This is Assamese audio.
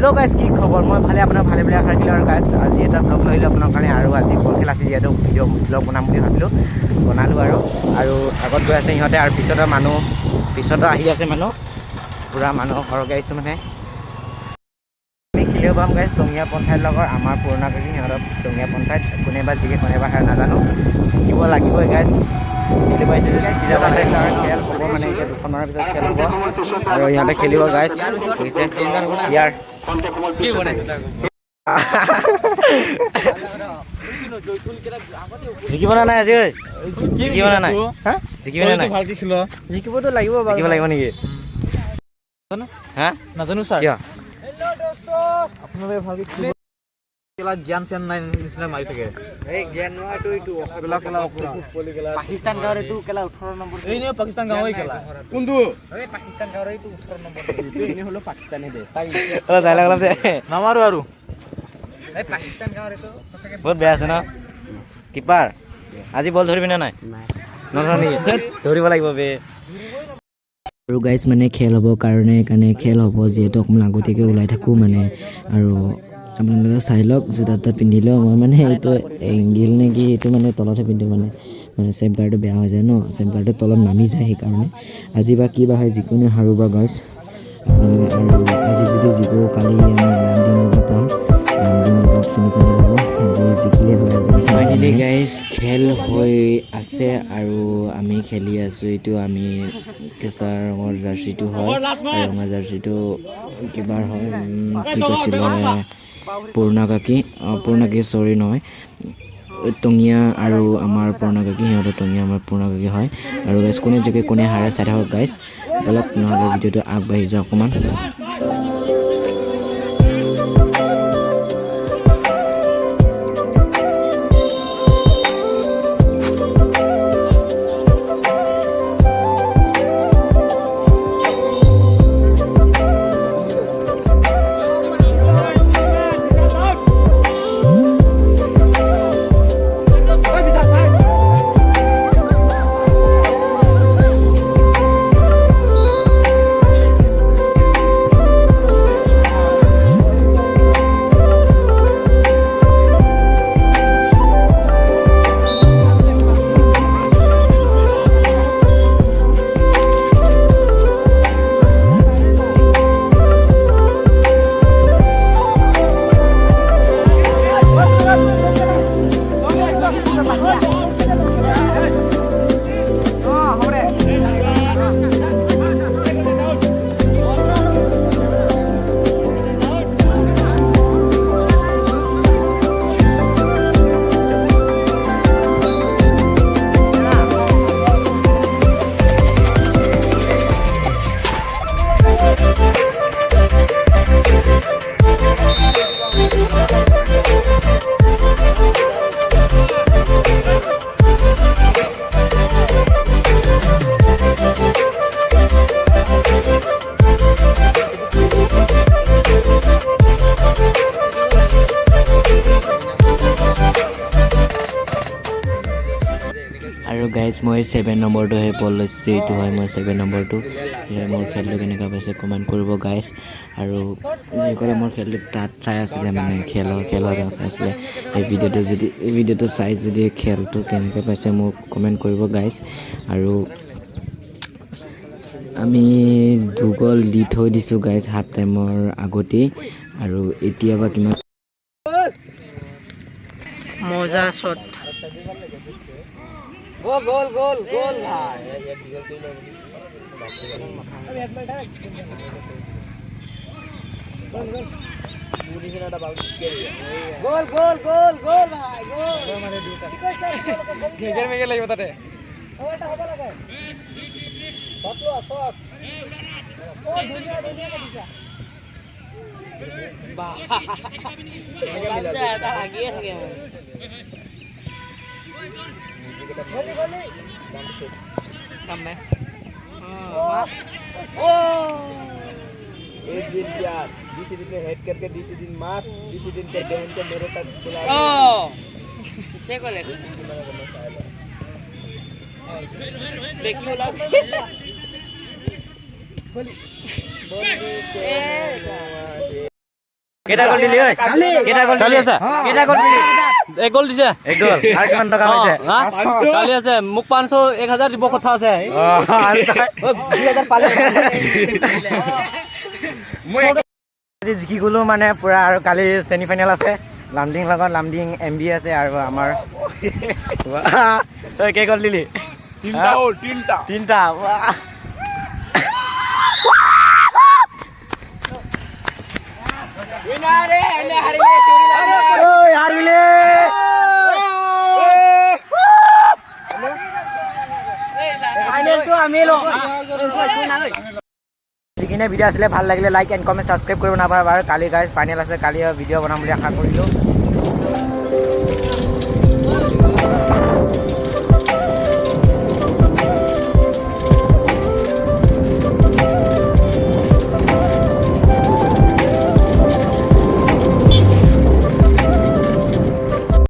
হেল্ল' গাইছ, কি খবৰ? মই ভালে, আপোনাৰ ভালে বুলি আশা ৰাখিলোঁ। আৰু গাইছ, আজি এটা ব্লগ লৈ আহিলোঁ আপোনাৰ কাৰণে। আৰু আজি বল খেল আছে, যিহেতু ব্লগ বনাম বুলি ভাবিলোঁ, বনালোঁ। আৰু আগত গৈ আছে সিহঁতে, আৰু পিছতো আহি আছে মানুহ, পূৰা মানুহ সৰহকৈ আহিছোঁ মানে। আমি খেলিব পাম গাইছ, টঙীয়া পঞ্চায়ত লগৰ আমাৰ পুৰণা কাকি, সিহঁতৰ টঙীয়া পঞ্চায়ত। কোনেবা জিকে কোনেবা হাৰে নাজানো, শিকিব লাগিবই গাইছ। খেলিব আহিছোঁ যদি শিকি যাব লাগে। আৰু খেল হ'ব মানে, এতিয়া 2 খনৰ পিছত খেল হ'ব আৰু ইহঁতে খেলিব গাইছ। ইয়াৰ কি বনাইছে জিকিব না নাই আজি? জিকিব না নাই? জিকিব না নাই? ভালকে খেলো। জিকিবতো লাগিব বাৰু। জিকিব লাগিব নেকি? হা নাজানো ছাৰ। কিয়? আপোনালোকে ভালকে খেলিব। খেলা জ্ঞান চ্যান নাই নিচিনা মাৰি থাকে। এই জ্ঞান নোহোৱাটো এইটো পাকিস্তান গাঁৱৰ এইটো খেলা 18 নম্বৰ। এই নে পাকিস্তান গাঁৱৰ খেলা। কোনটো? এই পাকিস্তান গাঁৱৰ এইটো 18 নম্বৰ। এইটো এনে হলো পাকিস্তানী দে। অলপ ডাইলগ অলপ দে। নামাৰো আৰু। এই পাকিস্তান গাঁৱৰ এইটো সঁচাকে বহুত বেয়া আছে ন। কিপাৰ আজি বল ধৰিবি না নাই? নধৰ নেকি? ধৰিব লাগিব বে। আৰু গাইজ মানে খেল হ'ব কাৰণে খেল হ'ব, যিহেতু অকণমান আগতীয়াকৈ ওলাই থাকোঁ মানে। আৰু আপোনালোকে চাই লওক, জোতা তোতা পিন্ধিলেও মই মানে এইটো এংগিল নে কি, এইটো মানে তলতহে পিন্ধোঁ মানে চেফ গাৰ্ডটো বেয়া হৈ যায় ন, চেফ গাৰ্ডটো তলত নামি যায়। সেইকাৰণে আজি বা কি বা হয়, যিকোনো হাৰো বা গাইজ আপোনালোকে। আৰু আজি যদি জিকো, কালি আমি লামডিং লগত পাম। লামডিং লগত ছেমিফাইনেল হ'ব, আজি জিকিলে হয়। আজি ফাইনেলি গাইজ খেল হৈ আছে আৰু আমি খেলি আছোঁ। এইটো আমি কেঁচা ৰঙৰ জাৰ্চিটো হয়, আৰু ৰঙা জাৰ্চিটো কিবাৰ হয়, কি কৈছিলে, পুৰণা কাকি চৰি নহয়, টঙীয়া আৰু আমাৰ পুৰণা কাকি, সিহঁতৰ টঙীয়া আমাৰ পুৰণা কাকি হয়। আৰু গাইজ কোনে জিকে কোনে হাৰে চাই থাকক গাইজ, অলপ নহ'লে ভিডিঅ'টো আগবাঢ়ি যাওঁ অকণমান। আৰু গাইজ মই 7 নম্বৰটোহে বল লৈছোঁ, এইটো হয় মই 7 নম্বৰটো। মোৰ খেলটো কেনেকুৱা পাইছে কমেণ্ট কৰিব গাইজ। আৰু যিসকলে মোৰ খেলটো তাত চাই আছিলে, মানে খেলৰ জেগাত চাই আছিলে, এই ভিডিঅ'টো চাই যদি খেলটো কেনেকৈ পাইছে মোক কমেণ্ট কৰিব গাইজ। আৰু আমি 2 গ'ল দি থৈ দিছোঁ গাইজ হাফ টাইমৰ আগতেই। আৰু এতিয়া বা কিমান মজা শ্বট। গোল ভাই। ঘেগেৰ লাগিব তাতে। एक दिन प्यार, जिस दिन में हेड करके जिस दिन मार, जिस दिन कर बहन को मेरे साथ बुला। से को ले देखियो लग কেইটা গ'ল দিলি ঐ কেইটা গ'ল কালি আছে কেইটা গ'ল দিলি এক গ'ল দিছে এক গ'ল আৰু কিমান টকা হৈছে কালি আছে মোক 500 1000 দিব কথা আছে আজি জিকি গ'লো মানে পুৰা আৰু কালি ছেমি ফাইনেল আছে লামডিং লগত লামডিং MB আছে আৰু আমাৰ তই কেই গ'ল দিলি তিনিটা হাৰিলে যিখিনি ভিডিঅ' আছিলে ভাল লাগিলে লাইক এণ্ড কমেণ্ট ছাবস্ক্ৰাইব কৰিব নাপাহৰিবা আৰু কালি গাইজ ফাইনেল আছে কালি ভিডিঅ' বনাম বুলি আশা কৰিলোঁ